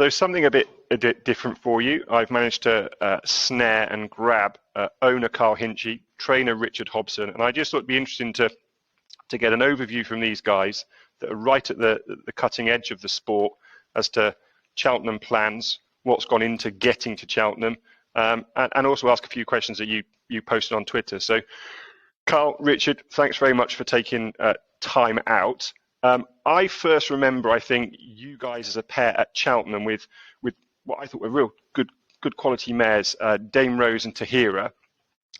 So something a bit different for you. I've managed to snare and grab owner Carl Hinchy, trainer Richard Hobson, and I just thought it'd be interesting to get an overview from these guys that are right at the cutting edge of the sport as to Cheltenham plans, what's gone into getting to Cheltenham, and also ask a few questions that you posted on Twitter. So, Carl, Richard, thanks very much for taking time out. I first remember, I think, you guys as a pair at Cheltenham with what I thought were real good quality mares, Dame Rose and Tahira.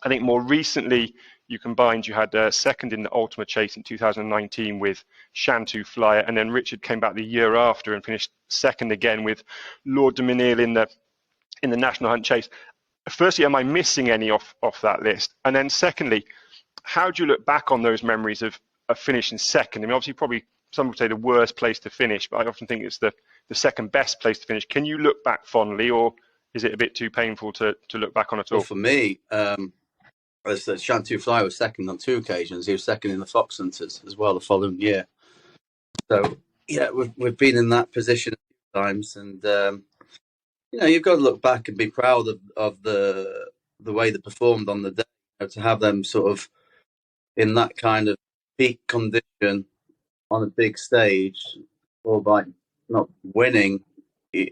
I think more recently you combined, you had second in the Ultimate Chase in 2019 with Shantou Flyer, and then Richard came back the year after and finished second again with Lord Dominil in the National Hunt Chase. Firstly, am I missing any off that list? And then secondly, how do you look back on those memories of finishing second? I mean, obviously, probably some would say the worst place to finish, but I often think it's the second best place to finish. Can you look back fondly, or is it a bit too painful to look back on at all? Well, for me, Shantou Fly was second on 2 occasions. He was second in the Fox Hunters as well the following year. So, yeah, we've been in that position a few times, and you've got to look back and be proud of the way they performed on the day. To have them sort of in that kind of peak condition on a big stage, or by not winning, at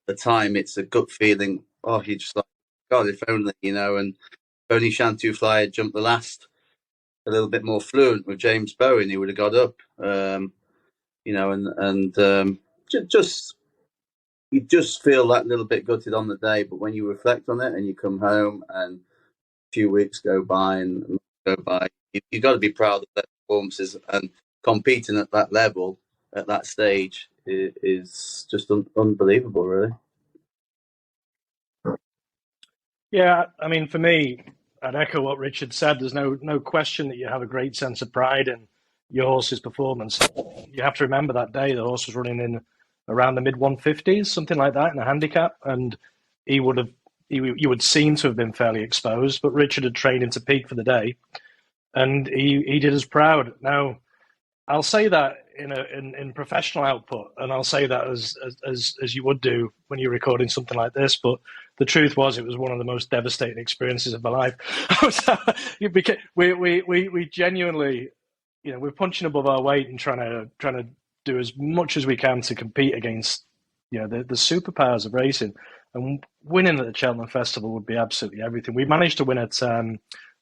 the time it's a gut feeling. Oh, you just like, God, if only, and if only Shantou Fly had jumped the last a little bit more fluent with James Bowen, he would have got up. Just you just feel that little bit gutted on the day, but when you reflect on it and you come home and a few weeks go by and months go by, you've got to be proud of their performances, and competing at that level at that stage is just unbelievable, really. Yeah, I mean, for me, I'd echo what Richard said. There's no question that you have a great sense of pride in your horse's performance. You have to remember that day the horse was running in around the mid 150s, something like that, in a handicap, and you would seem to have been fairly exposed. But Richard had trained him to peak for the day, and he did us proud. Now, I'll say that in professional output, and I'll say that as you would do when you're recording something like this. But the truth was, it was one of the most devastating experiences of my life. we genuinely, we're punching above our weight and trying to do as much as we can to compete against, the superpowers of racing, and winning at the Cheltenham Festival would be absolutely everything. We managed to win at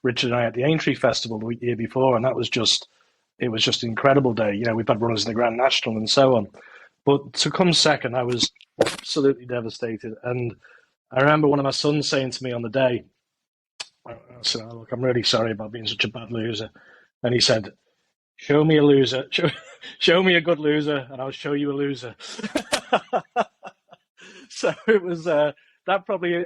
Richard and I at the Aintree Festival the year before, and it was just an incredible day. We've had runners in the Grand National and so on, but to come second, I was absolutely devastated. And I remember one of my sons saying to me on the day, I said, "Oh, look, I'm really sorry about being such a bad loser," and he said, "Show me a loser, show me a good loser, and I'll show you a loser." So it was that probably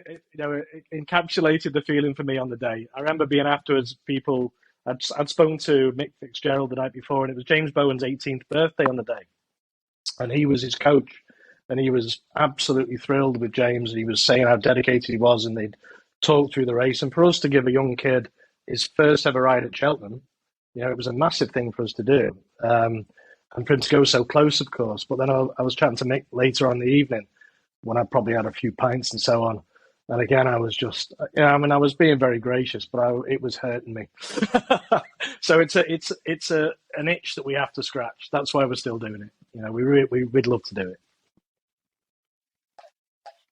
encapsulated the feeling for me on the day. I remember being afterwards, people. I'd spoken to Mick Fitzgerald the night before, and it was James Bowen's 18th birthday on the day, and he was his coach, and he was absolutely thrilled with James, and he was saying how dedicated he was, and they'd talked through the race. And for us to give a young kid his first ever ride at Cheltenham, it was a massive thing for us to do, and for him to go so close, of course. But then I was chatting to Mick later on in the evening, when I probably had a few pints and so on. And again, I was just, I was being very gracious, but it was hurting me. So it's an itch that we have to scratch. That's why we're still doing it. We'd love to do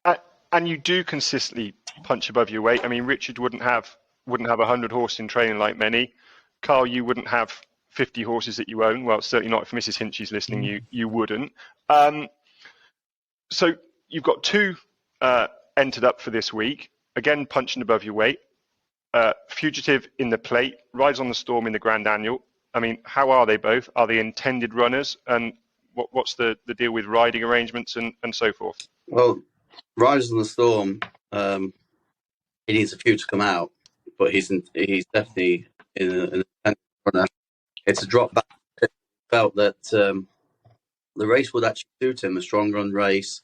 it. And you do consistently punch above your weight. I mean, Richard wouldn't have 100 horses in training like many. Carl, you wouldn't have 50 horses that you own. Well, certainly not if Mrs. Hinchy's listening. You wouldn't. So you've got 2. Entered up for this week, again punching above your weight. Fugitive in the Plate, Riders Onthe Storm in the Grand Annual. I mean, how are they both? Are they intended runners? And what's the deal with riding arrangements and so forth? Well, Riders Onthe Storm, he needs a few to come out, but he's definitely in an intended runner. It's a drop back. I felt that the race would actually suit him, a strong run race.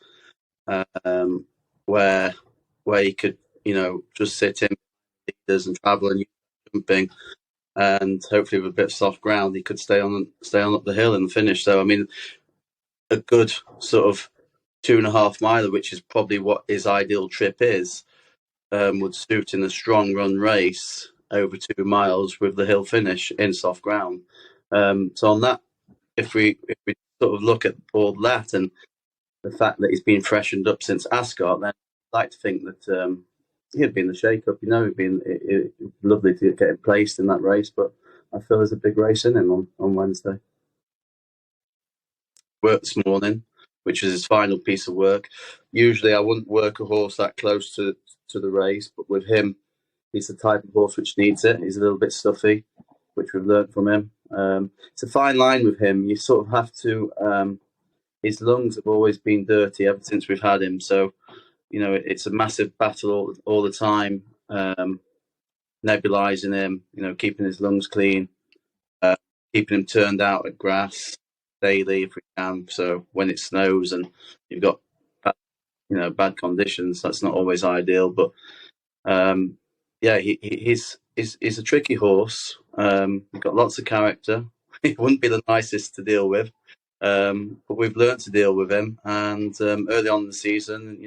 Where he could, just sit in leaders and travel and jumping, and hopefully with a bit of soft ground, he could stay on up the hill and finish. So, I mean, a good sort of 2.5 miler, which is probably what his ideal trip is, would suit in a strong run race over 2 miles with the hill finish in soft ground. So on that, if we sort of look at all that and the fact that he's been freshened up since Ascot, then I'd like to think that he'd be in the shake-up. It'd be lovely to get him placed in that race, but I feel there's a big race in him on Wednesday. Work this morning, which is his final piece of work. Usually I wouldn't work a horse that close to the race, but with him, he's the type of horse which needs it. He's a little bit stuffy, which we've learned from him. It's a fine line with him. You sort of have to... his lungs have always been dirty ever since we've had him. So, it's a massive battle all the time, nebulizing him, keeping his lungs clean, keeping him turned out at grass daily if we can. So when it snows and you've got bad conditions, that's not always ideal. But he's a tricky horse. He's got lots of character. He wouldn't be the nicest to deal with, but we've learned to deal with him. And early on in the season,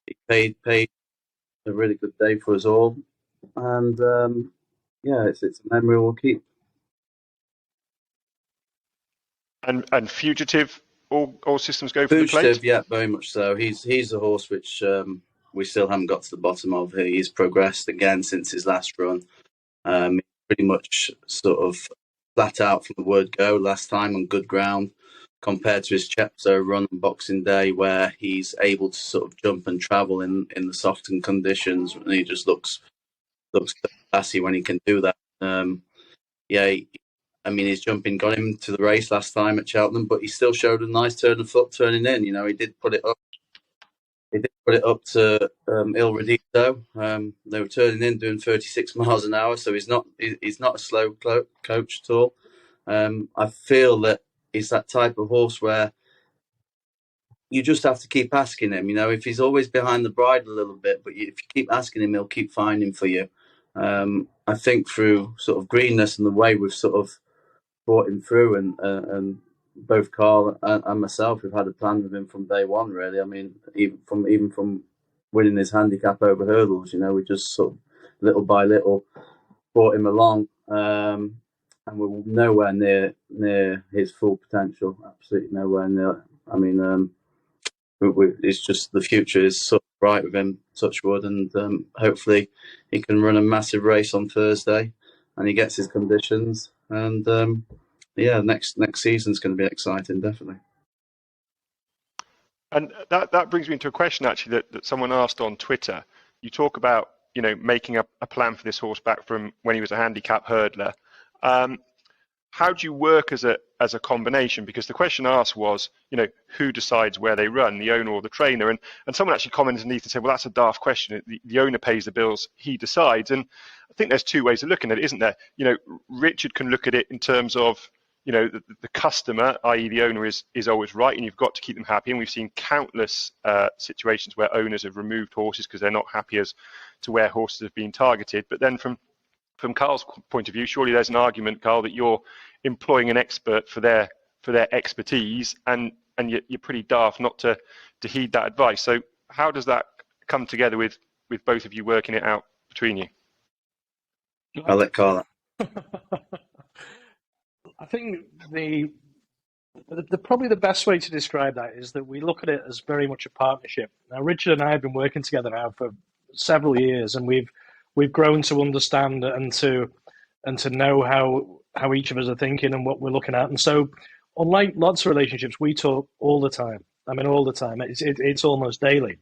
he paid a really good day for us all. And it's a memory we'll keep. And Fugitive, all systems go for Fugitive, the plate? yeah, very much so. He's a horse which we still haven't got to the bottom of. He's progressed again since his last run. He pretty much sort of flat out from the word go last time on good ground, compared to his Chepstow run on Boxing Day, where he's able to sort of jump and travel in the softened conditions, and he just looks classy when he can do that. His jumping got him to the race last time at Cheltenham, but he still showed a nice turn of foot turning in. He did put it up. He did put it up to Il Rodeo. They were turning in doing 36 miles an hour, so he's not a slow coach at all. I feel that he's that type of horse where you just have to keep asking him. If he's always behind the bridle a little bit, but if you keep asking him, he'll keep finding for you. I think through sort of greenness and the way we've sort of brought him through, and both Carl and myself, we've had a plan with him from day one, really. I mean, even from winning his handicap over hurdles, we just sort of little by little brought him along, and we're nowhere near his full potential. Absolutely nowhere near. I mean, it's just the future is so bright with him, touch wood, and hopefully he can run a massive race on Thursday, and he gets his conditions. And next season's going to be exciting, definitely. And that brings me into a question actually that someone asked on Twitter. You talk about making a plan for this horse back from when he was a handicap hurdler. How do you work as a combination? Because the question asked was, who decides where they run, the owner or the trainer? And someone actually commented underneath and said, well, that's a daft question. The owner pays the bills, he decides. And I think there's two ways of looking at it, isn't there? Richard can look at it in terms of, the customer, i.e. the owner is always right, and you've got to keep them happy. And we've seen countless situations where owners have removed horses because they're not happy as to where horses have been targeted. But then from Carl's point of view, surely there's an argument, Carl, that you're employing an expert for their expertise, and you're pretty daft not to heed that advice. So how does that come together with both of you working it out between you? I'll let Carl. I think probably the best way to describe that is that we look at it as very much a partnership. Now, Richard and I have been working together now for several years, and we've grown to understand and to know how each of us are thinking and what we're looking at. And so, unlike lots of relationships, we talk all the time. I mean, all the time. It's almost daily.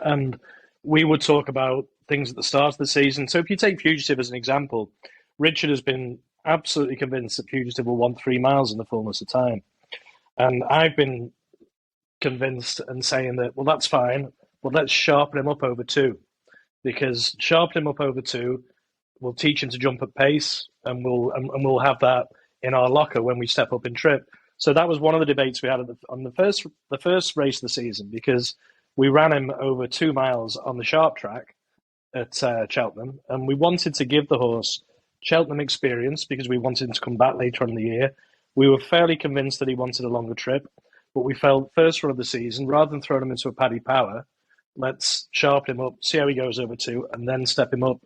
And we would talk about things at the start of the season. So if you take Fugitive as an example, Richard has been absolutely convinced that Fugitive will want 3 miles in the fullness of time. And I've been convinced and saying that, well, that's fine, but let's sharpen him up over 2. Because sharpen him up over 2 will teach him to jump at pace, and we'll have that in our locker when we step up in trip. So that was one of the debates we had on the first race of the season, because we ran him over 2 miles on the sharp track at Cheltenham, and we wanted to give the horse Cheltenham experience because we wanted him to come back later on in the year. We were fairly convinced that he wanted a longer trip, But we felt first run of the season, rather than throwing him into a Paddy Power, let's sharpen him up, see how he goes over 2, and then step him up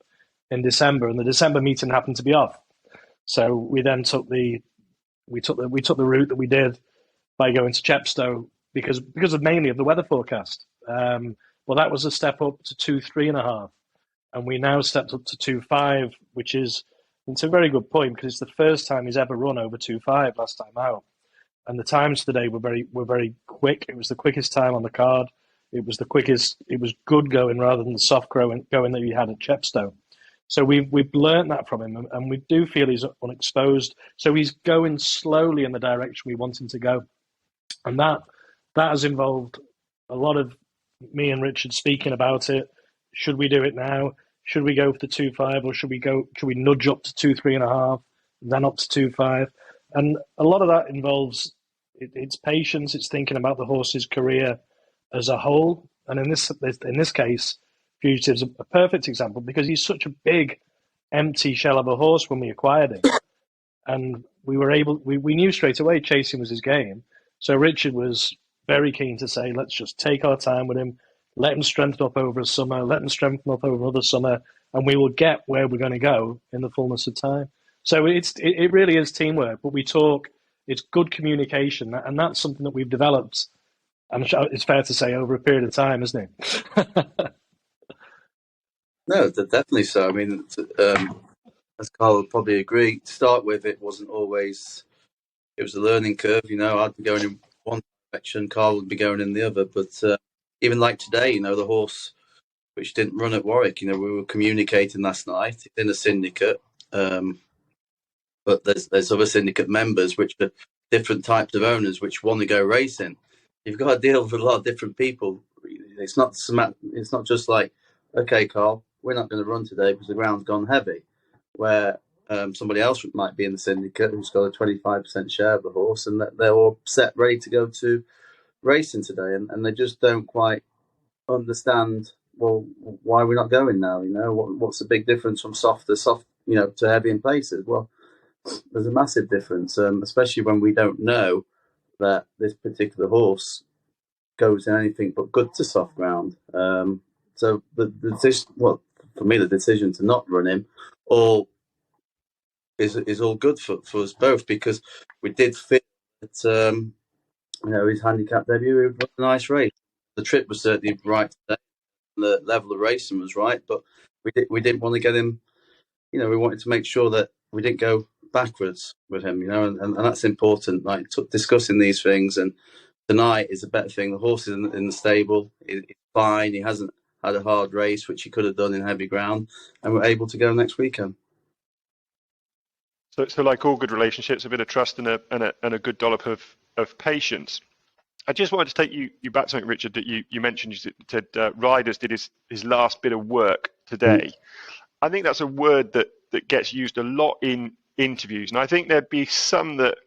in December. And the December meeting happened to be off, so we then took the route that we did by going to Chepstow because of mainly of the weather forecast. Well, that was a step up to 2.3.5, and we now stepped up to 2.5, which is, it's a very good point because it's the first time he's ever run over 2.5 last time out. And the times today were very quick. It was the quickest time on the card. It was the quickest. It was good going rather than the soft going that he had at Chepstow. So we've learned that from him, and we do feel he's unexposed. So he's going slowly in the direction we want him to go, and that has involved a lot of me and Richard speaking about it. Should we do it now? Should we go for the 2.5, or should we nudge up to 2.3.5, then up to 2.5? And a lot of that involves it's patience. It's thinking about the horse's career as a whole. And in this case, Fugitive's a perfect example because he's such a big, empty shell of a horse when we acquired him, and we knew straight away chasing was his game. So Richard was very keen to say, let's just take our time with him, let him strengthen up over a summer, let him strengthen up over another summer, and we will get where we're going to go in the fullness of time. So it really is teamwork, but we talk. It's good communication, and that's something that we've developed. And it's fair to say over a period of time, isn't it? No, definitely so. I mean, as Carl would probably agree, to start with, it wasn't always. It was a learning curve. I'd be going in one direction, Carl would be going in the other. But even like today, the horse which didn't run at Warwick, we were communicating last night in a syndicate. But there's other syndicate members which are different types of owners which want to go racing. You've got to deal with a lot of different people. It's not just like, okay, Carl, we're not going to run today because the ground's gone heavy. Where somebody else might be in the syndicate who's got a 25% share of the horse, and that they're all set, ready to go to racing today, and they just don't quite understand. Well, why are we not going now? What's the big difference from soft to heavy in places? Well, there's a massive difference, especially when we don't know that this particular horse goes in anything but good to soft ground. So the decision, for me, the decision to not run him is all good for us both, because we did feel that his handicap debut, it was a nice race. The trip was certainly right today, the level of racing was right, but we didn't want to get him. We wanted to make sure that we didn't go backwards with him, and that's important. Like discussing these things, and tonight is a better thing. The horse is in the stable; it's fine. He hasn't had a hard race, which he could have done in heavy ground, and we're able to go next weekend. So like all good relationships, a bit of trust and a good dollop of patience. I just wanted to take you back to something, Richard, that you mentioned. You said Riders did his last bit of work today. I think that's a word that gets used a lot in interviews, and I think there'd be some that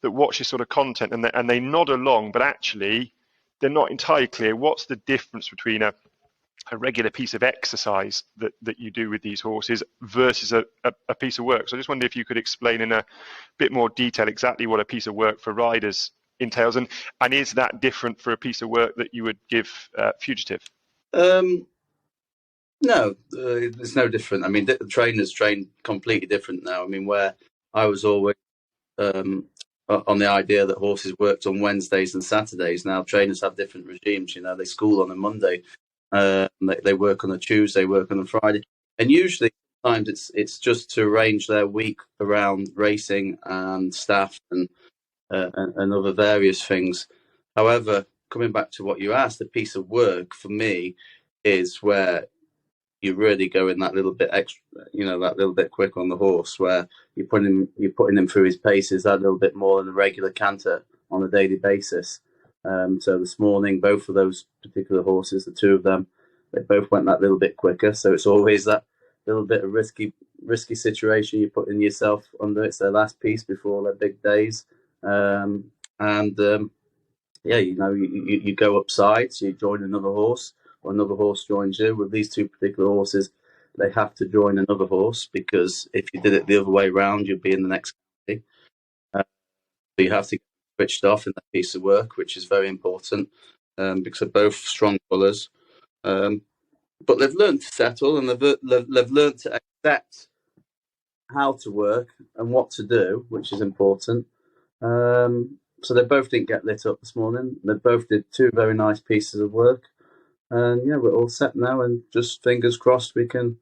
watch this sort of content and they nod along, but actually they're not entirely clear. What's the difference between a regular piece of exercise that you do with these horses versus a piece of work? So I just wondered if you could explain in a bit more detail exactly what a piece of work for Riders entails, and is that different for a piece of work that you would give Fugitive? No, it's no different. I mean, the trainers train completely different now. I mean, where I was always on the idea that horses worked on Wednesdays and Saturdays, now trainers have different regimes. They school on a Monday, they work on a Tuesday, work on a Friday, and usually sometimes it's just to arrange their week around racing and staff and other various things. However, coming back to what you asked, a piece of work for me is where you really go in that little bit extra, that little bit quick on the horse, where you're putting him through his paces that little bit more than a regular canter on a daily basis. So this morning, both of those particular horses, the two of them, they both went that little bit quicker. So it's always that little bit of risky situation you're putting yourself under. It's their last piece before their big days. You go up sides, you join another horse, or another horse joins you. With these two particular horses, they have to join another horse, because if you did it the other way around, you'd be in the next county. So you have to go switched off in that piece of work, which is very important because they're both strong pullers. But they've learned to settle, and they've learned to accept how to work and what to do, which is important. So they both didn't get lit up this morning. They both did 2 very nice pieces of work. And yeah, we're all set now, and just fingers crossed we can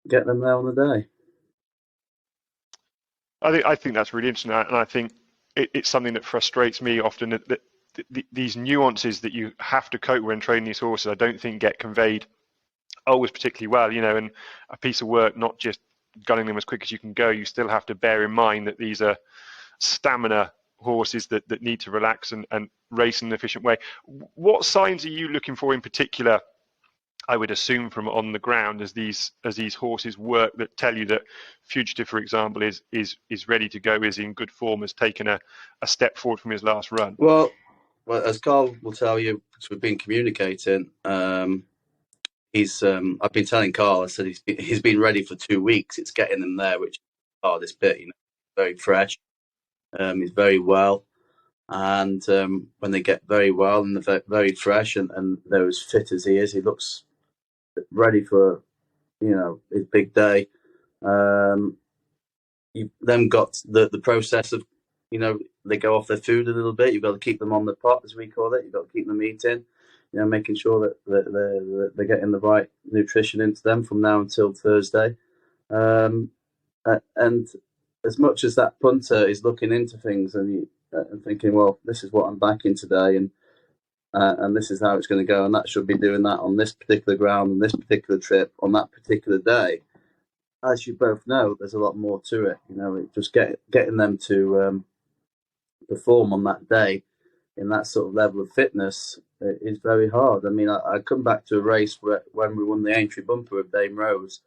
get them there on the day. I think that's really interesting, and I think it's something that frustrates me often, that these nuances that you have to cope with when training these horses, I don't think get conveyed always particularly well. And a piece of work, not just gunning them as quick as you can go, you still have to bear in mind that these are stamina horses that need to relax and race in an efficient way. What signs are you looking for in particular, I would assume, from on the ground as these horses work, that tell you that Fugitive, for example, is ready to go, is in good form, has taken a step forward from his last run? Well, as Carl will tell you, because we've been communicating, I've been telling Carl, I said he's been ready for 2 weeks. It's getting him there, which is the hardest bit. Very fresh. He's very well, and when they get very well and they're very fresh and they're as fit as he is, he looks ready for his big day. You've then got the process of they go off their food a little bit. You've got to keep them on the pot, as we call it. You've got to keep them eating, making sure that they're getting the right nutrition into them from now until Thursday. And as much as that punter is looking into things and thinking, well, this is what I'm backing today, and this is how it's going to go, and that should be doing that on this particular ground, on this particular trip, on that particular day. As you both know, there's a lot more to it. Just getting them to perform on that day in that sort of level of fitness is very hard. I mean, I come back to a race when we won the Aintree bumper of Dame Rose.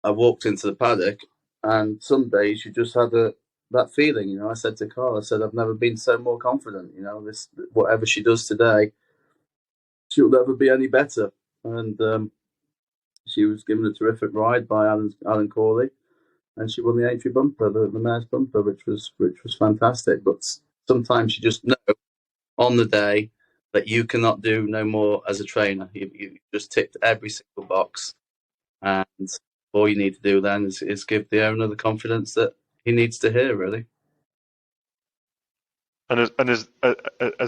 I walked into the paddock, and some days you just had that feeling. I said to Carl, I've never been so more confident. This, whatever she does today, she'll never be any better. And she was given a terrific ride by Alan Corley, and she won the Aintree bumper, the mare's bumper, which was fantastic. But sometimes you just know on the day that you cannot do no more as a trainer. You just ticked every single box, and all you need to do then is give the owner the confidence that he needs to hear, really. And as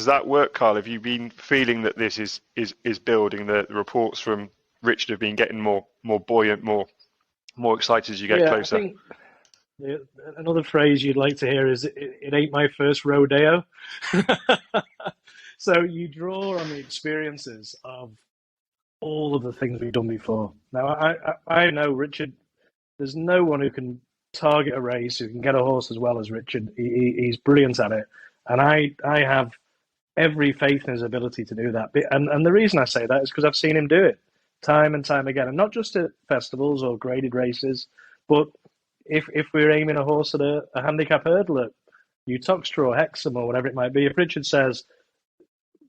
that work, Carl, have you been feeling that this is building? The reports from Richard have been getting more buoyant, more excited as you get closer. I think another phrase you'd like to hear is, it ain't my first rodeo. So you draw on the experiences of all of the things we've done before. Now, I know Richard, there's no one who can target a race, who can get a horse as well as Richard. He's brilliant at it. And I have every faith in his ability to do that. And the reason I say that is because I've seen him do it time and time again. And not just at festivals or graded races, but if we're aiming a horse at a handicap hurdle at Uttoxeter or Hexham or whatever it might be, if Richard says,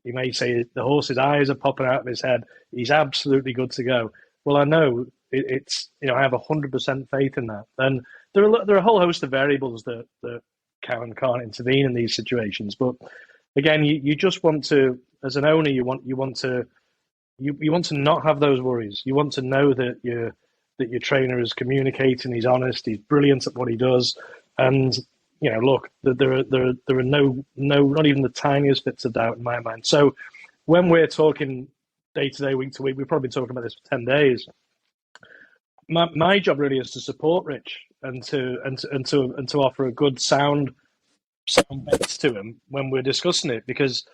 you may say the horse's eyes are popping out of his head, he's absolutely good to go. Well, I know it's I have 100% faith in that. And there are a whole host of variables that can and can't intervene in these situations. But again, you just want to, as an owner, you want to not have those worries. You want to know that your trainer is communicating, he's honest, he's brilliant at what he does, and look, there are no not even the tiniest bits of doubt in my mind. So when we're talking day to day, week to week, we're probably talking about this for 10 days. My job really is to support Rich and to offer a good sound base to him when we're discussing it, because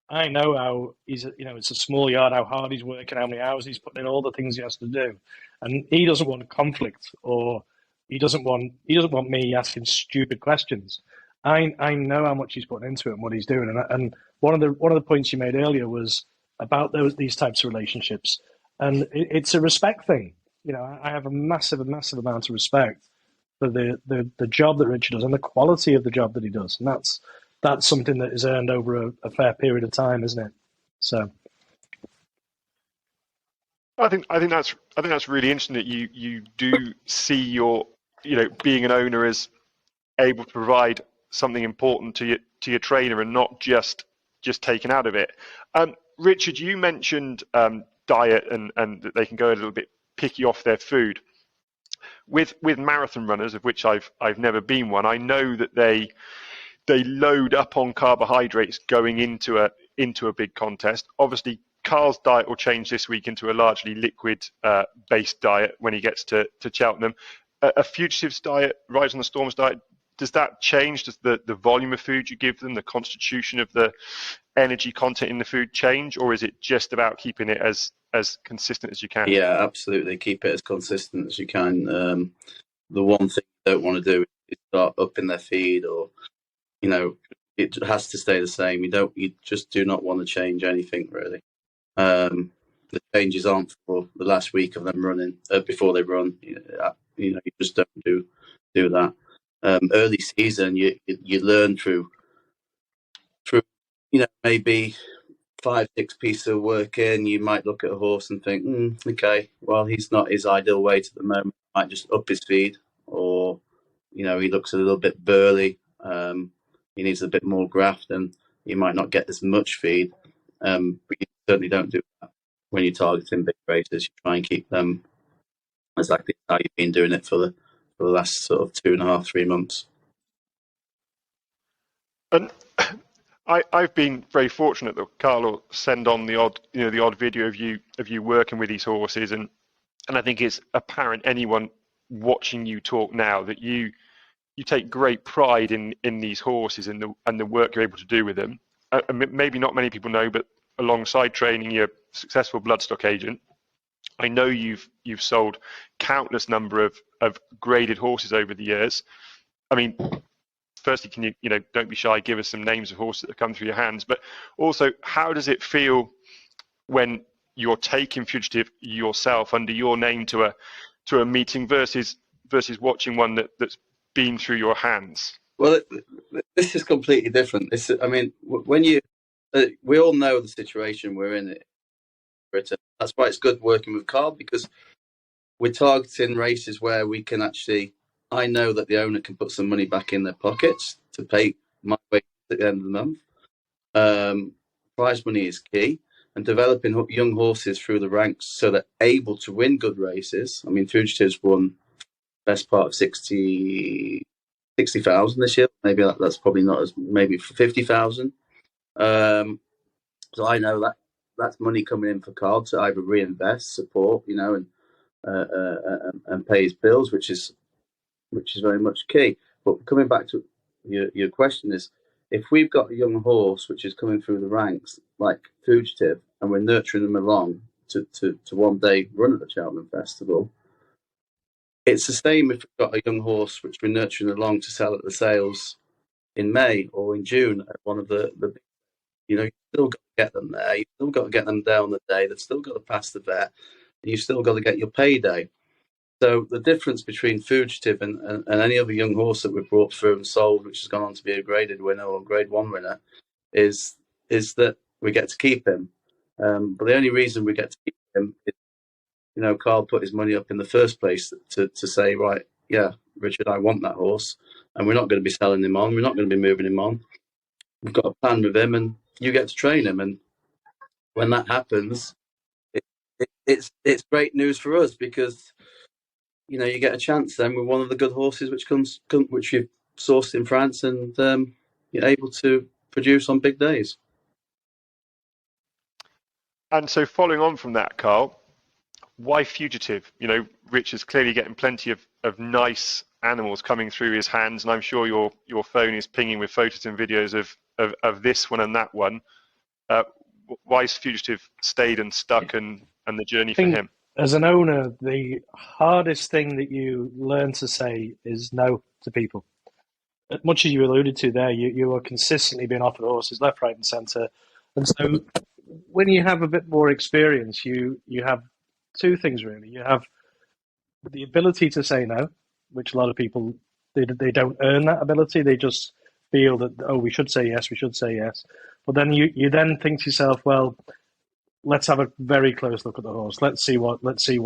I know how it's a small yard, how hard he's working, how many hours he's putting in, all the things he has to do, and he doesn't want conflict, or he doesn't want me asking stupid questions. I know how much he's putting into it and what he's doing, and one of the points you made earlier was about these types of relationships, and it's a respect thing. I have a massive amount of respect for the job that Richard does and the quality of the job that he does, and that's something that is earned over a fair period of time, isn't it? So, I think that's really interesting that you do see your being an owner as able to provide something important to your trainer and not just taken out of it. Richard, you mentioned diet and that they can go a little bit picky off their food. With marathon runners, of which I've never been one, I know that they load up on carbohydrates going into a big contest. Obviously, Carl's diet will change this week into a largely liquid based diet when he gets to Cheltenham. A Fugitive's diet, Riders Onthe Storm's diet, does that change? Does the volume of food you give them, the constitution of the energy content in the food change, or is it just about keeping it as consistent as you can? Yeah, absolutely. Keep it as consistent as you can. The one thing you don't want to do is start upping their feed, or it has to stay the same. You just do not want to change anything really. The changes aren't for the last week of them running before they run. You just don't do that. Early season, you learn through maybe 5-6 pieces of work in. You might look at a horse and think, okay, well, he's not his ideal weight at the moment. I might just up his feed, or he looks a little bit burly. He needs a bit more graft, and you might not get as much feed. But you certainly don't do that when you're targeting big races. You try and keep them exactly how you've been doing it for the last sort of 2.5-3 months. And I've been very fortunate that Carl will send on the odd video of you working with these horses, and I think it's apparent anyone watching you talk now that you take great pride in these horses and the work you're able to do with them. Maybe not many people know, but alongside training, you're a successful bloodstock agent. I know you've sold countless number of graded horses over the years. I mean, firstly, can you don't be shy, give us some names of horses that have come through your hands, but also how does it feel when you're taking Fugitive yourself under your name to a meeting versus watching one that's been through your hands? Well, this is completely different. When we all know the situation we're in Britain. That's why it's good working with Carl, because we're targeting races where we can I know that the owner can put some money back in their pockets to pay my wages at the end of the month. Prize money is key, and developing young horses through the ranks so they're able to win good races. I mean, Fugitive's won best part of 60,000 this year. Maybe that's probably not as, maybe 50,000. So I know that's money coming in for Carl to either reinvest, support, and pay his bills, which is very much key. But coming back to your question is, if we've got a young horse which is coming through the ranks like Fugitive, and we're nurturing them along to one day run at the Cheltenham Festival, it's the same if we've got a young horse which we're nurturing along to sell at the sales in May or in June at one of the you've still got to get them there. You've still got to get them there on the day. They've still got to pass the vet, and you've still got to get your payday. So the difference between Fugitive and any other young horse that we've brought through and sold, which has gone on to be a graded winner or Grade 1 winner, is that we get to keep him. But the only reason we get to keep him is, Carl put his money up in the first place to say, right, yeah, Richard, I want that horse, and we're not going to be selling him on. We're not going to be moving him on. We've got a plan with him, and you get to train him. And when that happens, it's great news for us, because you get a chance then with one of the good horses which you've sourced in France, and you're able to produce on big days. And so, following on from that, Carl, why Fugitive? Richard's clearly getting plenty of nice animals coming through his hands, and I'm sure your phone is pinging with photos and videos of this one and that one. Why is Fugitive stayed and stuck, and the journey for him? As an owner, the hardest thing that you learn to say is no to people. Much as you alluded to there, you are consistently being offered horses left, right, and centre. And so when you have a bit more experience, you have two things really. You have the ability to say no, which a lot of people, they don't earn that ability. They just feel that, we should say yes, we should say yes. But then you then think to yourself, well, let's have a very close look at the horse. Let's see what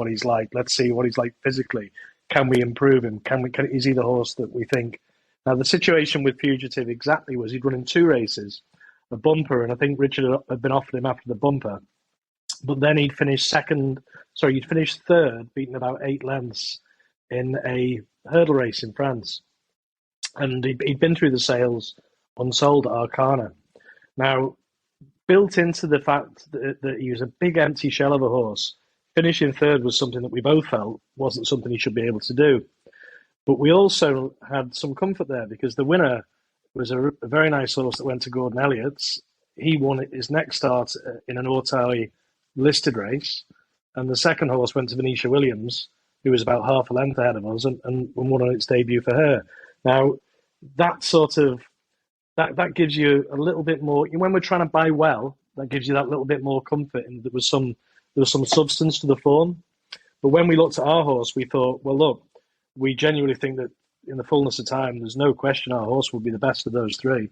he's like. Let's see what he's like physically. Can we improve him? Is he the horse that we think Now, the situation with Fugitive exactly was he'd run in 2 races, a bumper, and I think Richard had been offered him after the bumper. But then he'd finished third, beaten about 8 lengths in a hurdle race in France. And he'd been through the sales unsold at Arcana. Now, built into the fact that he was a big empty shell of a horse, finishing third was something that we both felt wasn't something he should be able to do. But we also had some comfort there because the winner was a very nice horse that went to Gordon Elliott's. He won his next start in an Autai listed race, and the second horse went to Venetia Williams, who was about half a length ahead of us, and won on its debut for her. Now, that sort of that gives you a little bit more when we're trying to buy well. That gives you that little bit more comfort, and there was some substance to the form. But when we looked at our horse, we thought, well, look, we genuinely think that in the fullness of time, there's no question our horse will be the best of those 3,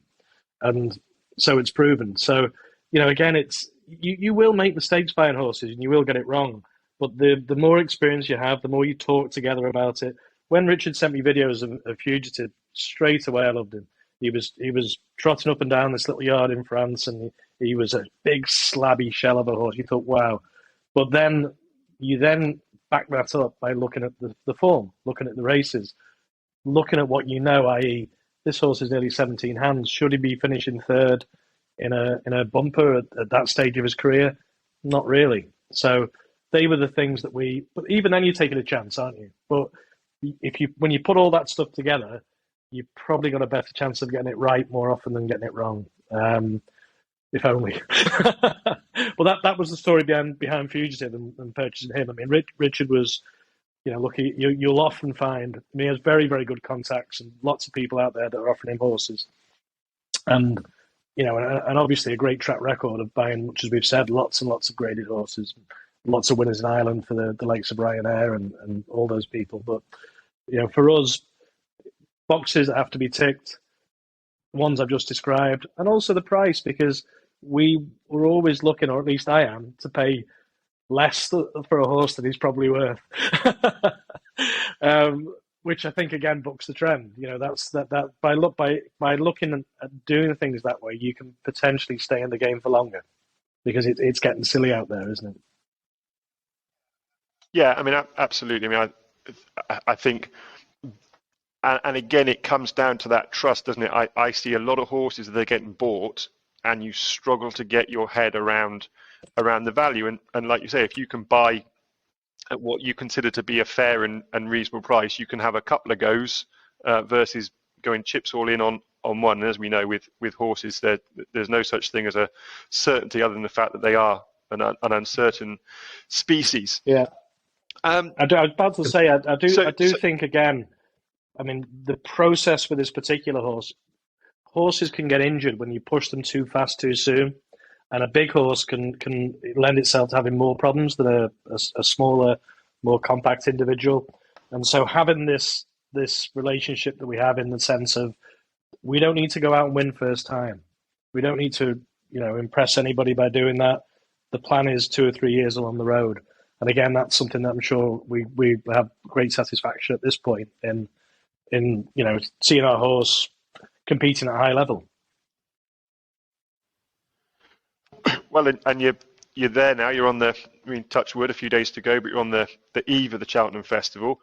and so it's proven. So, again, it's you will make mistakes buying horses, and you will get it wrong. But the more experience you have, the more you talk together about it. When Richard sent me videos of Fugitive, straight away I loved him. He was trotting up and down this little yard in France, and he was a big slabby shell of a horse. You thought, wow. But then you back that up by looking at the form, looking at the races, looking at what i.e., this horse is nearly 17 hands. Should he be finishing third in a bumper at that stage of his career? Not really. So they were the things that but even then you're taking a chance, aren't you? But when you put all that stuff together, you've probably got a better chance of getting it right more often than getting it wrong. If only. Well, that was the story behind Fugitive and purchasing him. I mean, Richard was, look, you'll often find he has very, very good contacts and lots of people out there that are offering him horses, and and obviously a great track record of buying, much as we've said, lots and lots of graded horses, lots of winners in Ireland for the likes of Ryanair and all those people. But for us, boxes that have to be ticked, ones I've just described, and also the price, because we were always looking, or at least I am, to pay less for a horse than he's probably worth. Which I think again bucks the trend. That's that by looking at doing things that way, you can potentially stay in the game for longer, because it's getting silly out there, isn't it? Yeah, I mean, absolutely. I mean, I think. And again, it comes down to that trust, doesn't it? I see a lot of horses that are getting bought, and you struggle to get your head around the value. And like you say, if you can buy at what you consider to be a fair and reasonable price, you can have a couple of goes versus going chips all in on one. And as we know, with horses, there's no such thing as a certainty other than the fact that they are an uncertain species. Yeah. I was about to say, I do think again. I mean, the process for this particular horses can get injured when you push them too fast too soon, and a big horse can lend itself to having more problems than a smaller, more compact individual. And so having this relationship that we have, in the sense of, we don't need to go out and win first time. We don't need to impress anybody by doing that. The plan is 2 or 3 years along the road. And again, that's something that I'm sure we have great satisfaction at this point in seeing our horse competing at a high level. Well, and you're there now. You're on touch wood, a few days to go, but you're on the eve of the Cheltenham Festival.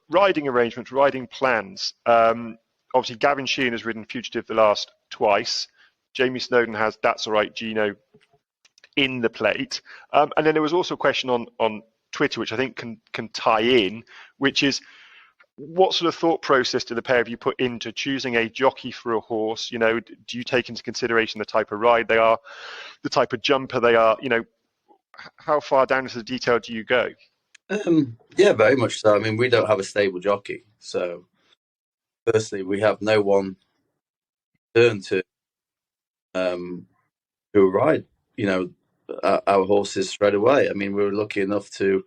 Riding arrangements, riding plans. Obviously, Gavin Sheehan has ridden Fugitive the last twice. Jamie Snowden has That's All Right, Gino in the plate. And then there was also a question on Twitter, which I think can tie in, which is, what sort of thought process do the pair of you put into choosing a jockey for a horse? Do you take into consideration the type of ride they are, the type of jumper they are? How far down into the detail do you go? Yeah, very much so. I mean, we don't have a stable jockey, so firstly, we have no one to turn to who ride, our horses straight away. I mean, we were lucky enough to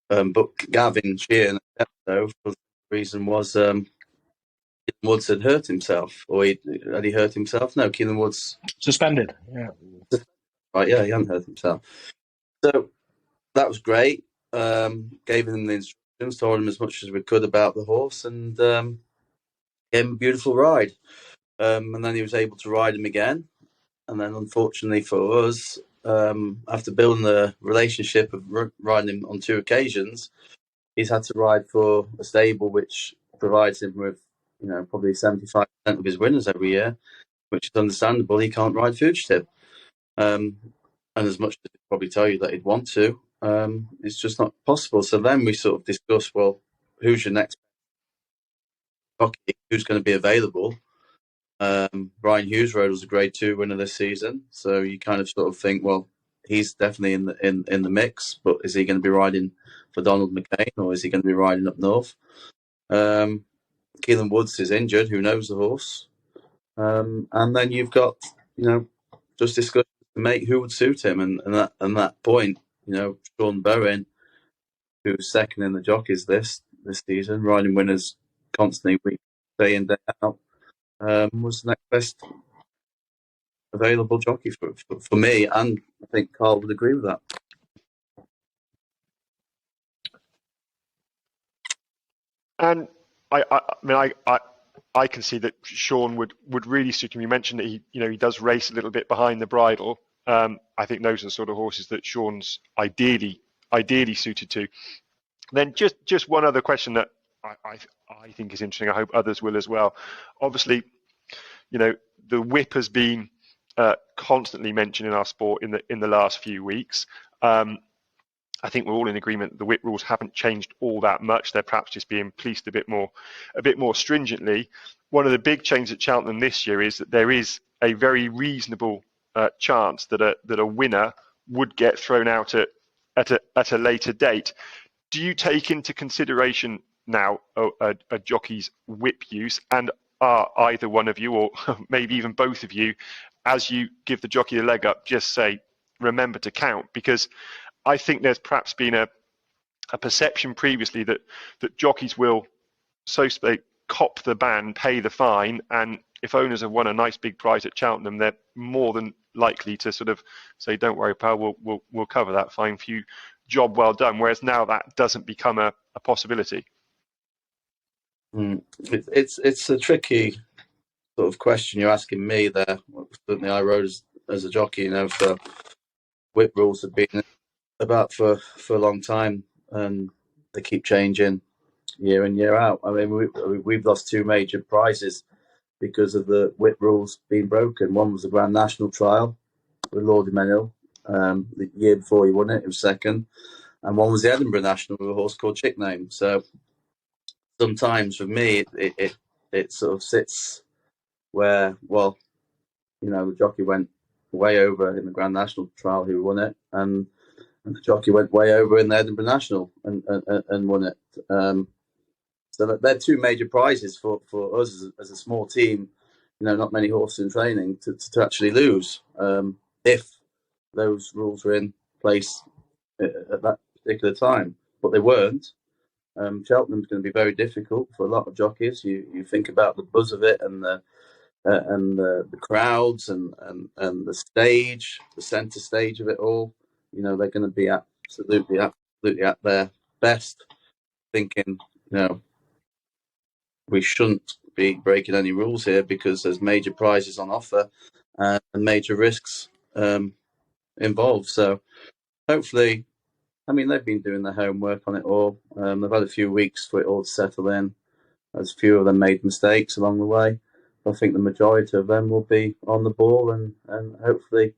book Gavin Sheehan, for the reason was Keelan Woods had hurt himself, or had he hurt himself? No, Keelan Woods suspended. Yeah, right. Yeah, he hadn't hurt himself. So that was great. Gave him the instructions, told him as much as we could about the horse, and gave him a beautiful ride. And then he was able to ride him again. And then, unfortunately for us, after building the relationship of riding him on 2 occasions, he's had to ride for a stable which provides him with, probably 75% of his winners every year, which is understandable. He can't ride Fugitive. And as much as he'd probably tell you that he'd want to, it's just not possible. So then we sort of discuss, well, who's your next jockey? Who's going to be available? Brian Hughes rode was a Grade 2 winner this season, so you kind of sort of think, well, he's definitely in the mix, but is he going to be riding for Donald McCain, or is he going to be riding up north? Keelan Woods is injured. Who knows the horse? And then you've got, just discussing to make who would suit him, and that point, Sean Bowen, who's second in the jockeys list this season, riding winners constantly, week day in day out. Was the next best available jockey for me, and I think Carl would agree with that. And I can see that Sean would really suit him. You mentioned that he does race a little bit behind the bridle. I think those are the sort of horses that Sean's ideally suited to. Then just one other question that I think is interesting. I hope others will as well. Obviously, the whip has been constantly mentioned in our sport in the last few weeks. I think we're all in agreement that the whip rules haven't changed all that much. They're perhaps just being policed a bit more stringently. One of the big changes at Cheltenham this year is that there is a very reasonable chance that a winner would get thrown out at a later date. Do you take into consideration now a jockey's whip use, and are either one of you, or maybe even both of you, as you give the jockey a leg up, just say, remember to count? Because I think there's perhaps been a perception previously that jockeys will, so to speak, cop the ban, pay the fine, and if owners have won a nice big prize at Cheltenham, they're more than likely to sort of say, don't worry, pal, we'll cover that fine for you, job well done. Whereas now that doesn't become a possibility. It's a tricky sort of question you're asking me there. Certainly I rode as a jockey, for whip rules have been about for a long time, and they keep changing year in, year out. I mean, we've lost 2 major prizes because of the whip rules being broken. One was the Grand National Trial with Lord Menil. The year before he won it was second. And one was the Edinburgh National with a horse called Chickname. So sometimes for me, it sort of sits where, well, the jockey went way over in the Grand National Trial who won it, and the jockey went way over in the Edinburgh National and won it. So that they're 2 major prizes for us as a small team. Not many horses in training to actually lose if those rules were in place at that particular time, but they weren't. Cheltenham's going to be very difficult for a lot of jockeys. You think about the buzz of it and the crowds and the stage, the centre stage of it all. They're going to be absolutely at their best, thinking, we shouldn't be breaking any rules here because there's major prizes on offer and major risks involved. So hopefully, they've been doing their homework on it all. They've had a few weeks for it all to settle in, as few of them made mistakes along the way. I think the majority of them will be on the ball and hopefully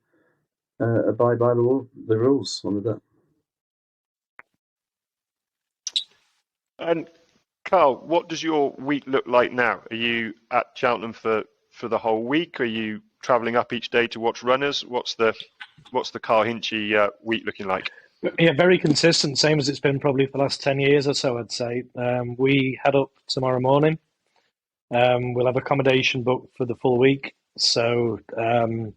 abide by the rules on the day. And Carl, what does your week look like now? Are you at Cheltenham for the whole week? Are you travelling up each day to watch runners? What's the Carl Hinchy week looking like? Yeah, very consistent, same as it's been probably for the last 10 years or so, I'd say. We head up tomorrow morning. We'll have accommodation booked for the full week. So the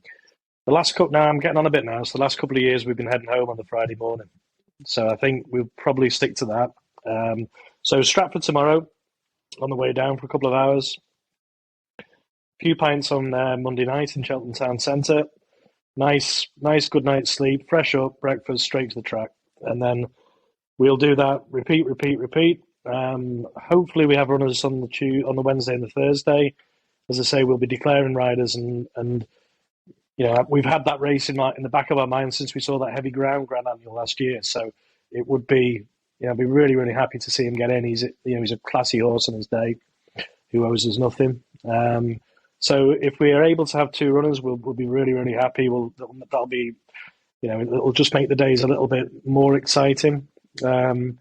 last couple, now I'm getting on a bit now. So the last couple of years we've been heading home on the Friday morning. So I think we'll probably stick to that. So Stratford tomorrow, on the way down for a couple of hours. A few pints on Monday night in Cheltenham Town Centre. Nice, good night's sleep, fresh up, breakfast, straight to the track. And then we'll do that, repeat, Hopefully we have runners on the Wednesday and the Thursday. As I say, we'll be declaring riders, and we've had that race in the back of our minds since we saw that heavy Grand Annual last year. So it would be, I'd be really, really happy to see him get in. He's a classy horse on his day who owes us nothing. So if we are able to have two runners, we'll be really, really happy. That'll be, it'll just make the days a little bit more exciting. We're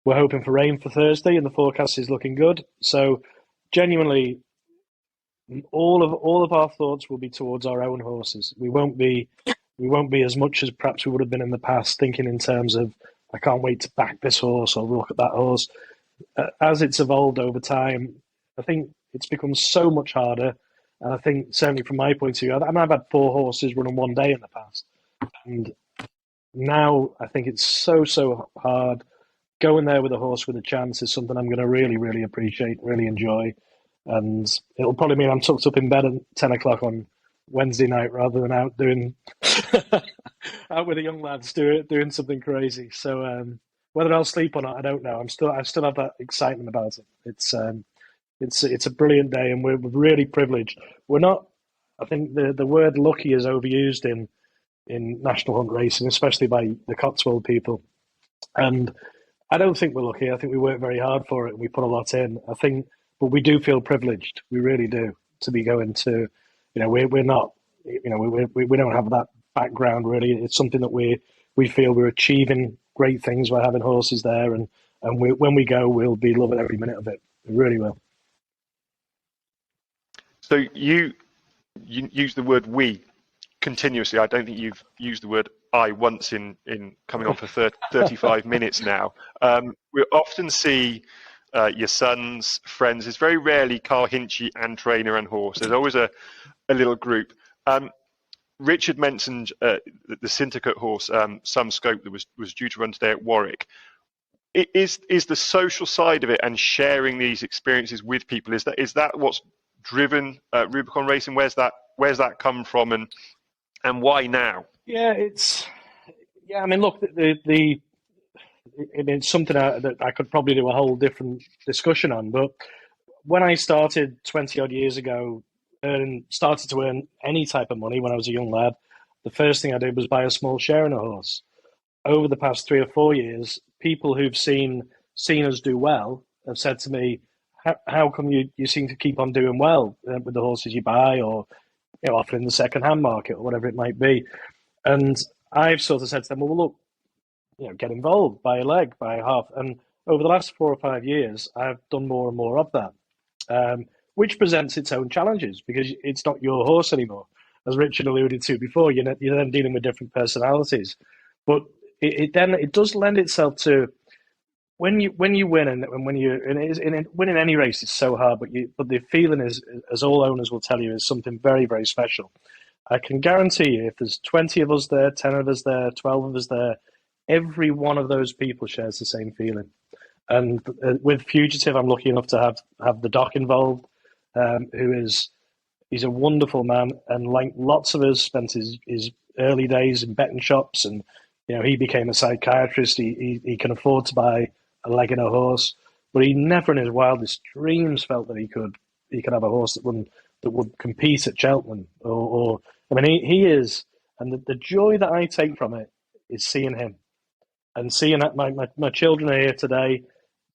hoping for rain for Thursday, and the forecast is looking good. So genuinely, all of our thoughts will be towards our own horses. We won't be as much as perhaps we would have been in the past, thinking in terms of, I can't wait to back this horse or look at that horse. As it's evolved over time, I think it's become so much harder. And I think, certainly from my point of view, I've had 4 horses run in one day in the past. And now I think it's so hard. Going there with a horse with a chance is something I'm going to really, really appreciate, really enjoy. And it'll probably mean I'm tucked up in bed at 10 o'clock on Wednesday night rather than out doing out with the young lads doing something crazy. So whether I'll sleep or not, I don't know. I still have that excitement about it. It's a brilliant day, and we're really privileged. We're not. I think the word lucky is overused in national hunt racing, especially by the Cotswold people. And I don't think we're lucky. I think we work very hard for it, and we put a lot in. But we do feel privileged. We really do, to be going to. We're not. We don't have that background really. It's something that we feel we're achieving great things by having horses there, and when we go, we'll be loving every minute of it. We really will. So you use the word we continuously. I don't think you've used the word I once in coming on for 35 minutes now. We often see your sons, friends. It's very rarely Carl Hinchy and trainer and horse. There's always a little group. Richard mentioned the syndicate horse, Some Scope, that was due to run today at Warwick. Is the social side of it and sharing these experiences with people, is that what's driven Rubicon Racing? Where's that come from, and why now? I mean, look, it's something that I could probably do a whole different discussion on. But when I started 20 odd years ago, started to earn any type of money when I was a young lad, the first thing I did was buy a small share in a horse. Over the past 3 or 4 years, people who've seen us do well have said to me, how come you seem to keep on doing well with the horses you buy, or often in the second-hand market, or whatever it might be? And I've sort of said to them, well, look, get involved, buy a leg, buy a half. And over the last 4 or 5 years, I've done more and more of that, which presents its own challenges, because it's not your horse anymore. As Richard alluded to before, you're then dealing with different personalities. But it does lend itself to, when you win, and winning any race is so hard, but the feeling is, as all owners will tell you, is something very, very special. I can guarantee you, if there's 20 of us there, 10 of us there, 12 of us there, every one of those people shares the same feeling. And with Fugitive, I'm lucky enough to have the doc involved, he's a wonderful man, and like lots of us, spent his early days in betting shops, and he became a psychiatrist. He can afford to buy a leg in a horse, but he never in his wildest dreams felt that he could have a horse that would compete at Cheltenham. Or I mean, he is, and the joy that I take from it is seeing him, and seeing that my children are here today.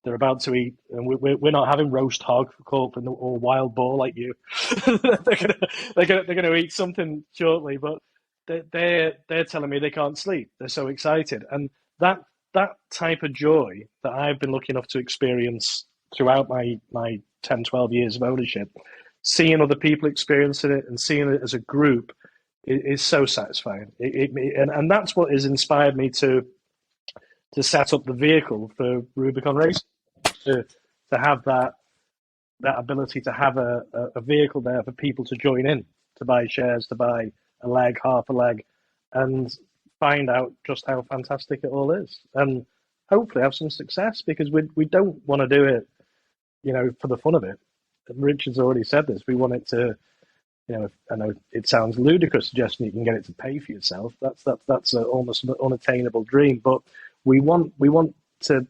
They're about to eat, and we're not having roast hog or wild boar like you. they're gonna eat something shortly, but they're telling me they can't sleep. They're so excited, and that type of joy that I've been lucky enough to experience throughout my 10, 12 years of ownership, seeing other people experiencing it and seeing it as a group is so satisfying. And that's what has inspired me to set up the vehicle for Rubicon Racing, to have that ability to have a vehicle there for people to join in, to buy shares, to buy a leg, half a leg, and find out just how fantastic it all is, and hopefully have some success, because we don't want to do it, for the fun of it. And Richard's already said this. We want it to, I know it sounds ludicrous suggesting you can get it to pay for yourself. That's almost an unattainable dream, but we want to,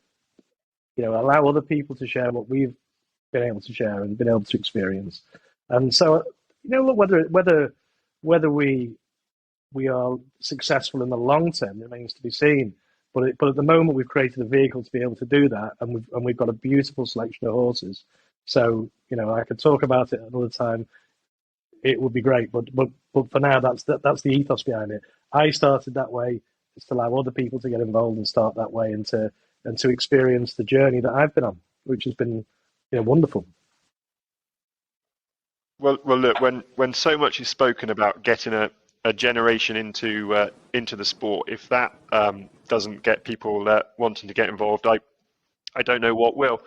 allow other people to share what we've been able to share and been able to experience. And so, look, whether we are successful in the long term remains to be seen. But at the moment, we've created a vehicle to be able to do that, and we've got a beautiful selection of horses. So, I could talk about it another time. It would be great, but for now, that's the ethos behind it. I started that way. It's to allow other people to get involved and start that way, and to experience the journey that I've been on, which has been wonderful. Well, look, when so much is spoken about getting a generation into the sport, if that doesn't get people wanting to get involved, I don't know what will.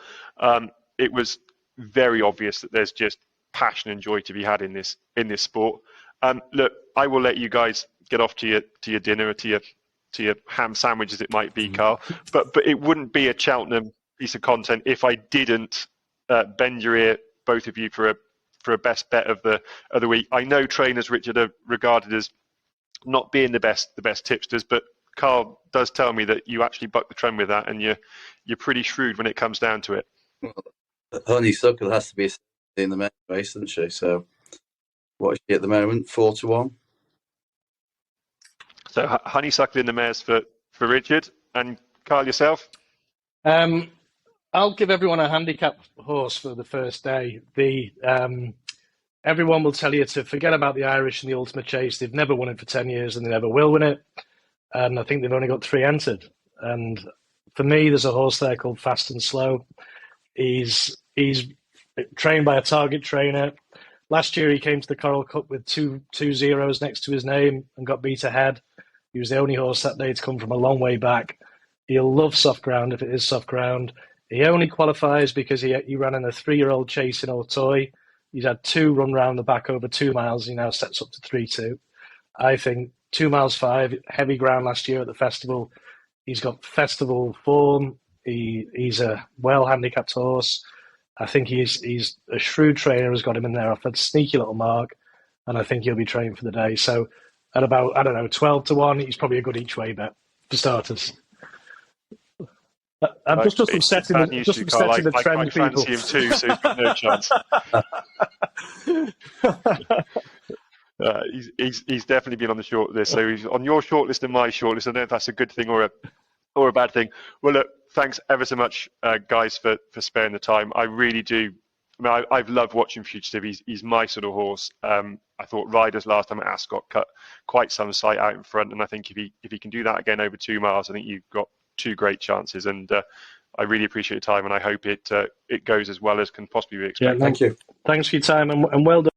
It was very obvious that there's just passion and joy to be had in this sport. Look, I will let you guys get off to your dinner or to your ham sandwich, as it might be, Carl. But it wouldn't be a Cheltenham piece of content if I didn't bend your ear, both of you, for a best bet of the week. I know trainers, Richard, are regarded as not being the best tipsters, but Carl does tell me that you actually buck the trend with that, and you're pretty shrewd when it comes down to it. Well, Honeysuckle has to be in the main race, isn't she? So what is she at the moment? 4-1. So Honeysuckle in the mares for Richard, and Carl, yourself. I'll give everyone a handicap horse for the first day. Everyone will tell you to forget about the Irish and the Ultimate Chase. They've never won it for 10 years, and they never will win it. And I think they've only got 3 entered. And for me, there's a horse there called Fast and Slow. He's trained by a target trainer. Last year, he came to the Coral Cup with two zeros next to his name and got beat ahead. He was the only horse that day to come from a long way back. He'll love soft ground if it is soft ground. He only qualifies because he ran in a 3-year-old chase in Auteuil. He's had 2 run round the back over 2 miles. He now sets up to 3-2. I think 2 miles 5, heavy ground last year at the festival. He's got festival form. He's a well-handicapped horse. I think he's a shrewd trainer has got him in there off a sneaky little mark, and I think he'll be trained for the day. So at about, 12-1, he's probably a good each way bet for starters. I'm just upsetting the trend, I people. fancy him too, so he's got no chance. He's definitely been on the short list. So he's on your short list and my short list. I don't know if that's a good thing or a bad thing. Well, look, thanks ever so much, guys, for sparing the time. I really do. I mean, I've loved watching Fugitive. He's my sort of horse. I thought Riders last time at Ascot cut quite some sight out in front, and I think if he can do that again over 2 miles, I think you've got 2 great chances. And I really appreciate your time, and I hope it goes as well as can possibly be expected. Yeah, thank you. Thanks for your time, and well done.